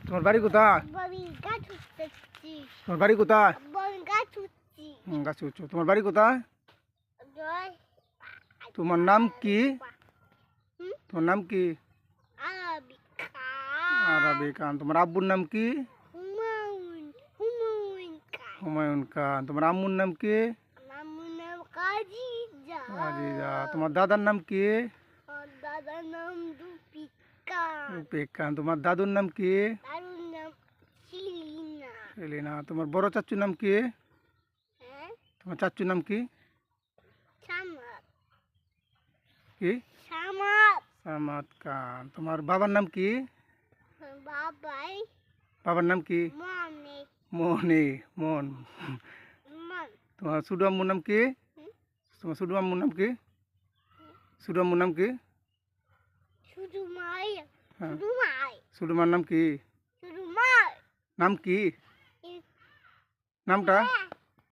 তোমার বাড়ি কোথায়? তোমার বাড়ি কোথায়? গাছ উচ্চ। তোমার বাড়ি কোথায়? তোমার নাম কি? তোমার নাম কি? আরাবি খান। তোমার আব্বুর নাম কি? হুমায়ুন খান। তোমার আম্মুর নাম কি? আজিজা। তোমার দাদার নাম কি? রুপিক খান। তোমার দাদুর নাম কি? সেলিনা। তোমার বড় চাচুর নাম কি? তোমার চাচুর নাম কি? কি? সামাদ খান। তোমার বাবার নাম কি? বাবার নাম কি? মোহনী। মোহন। তোমার ছোট আম্মুর নাম কি? তোমার ছোট আম্মুর নাম কি? ছোট আম্মুর নাম কি? হ্যাঁ। ছোট মার নাম কি? নাম কি? নামটা?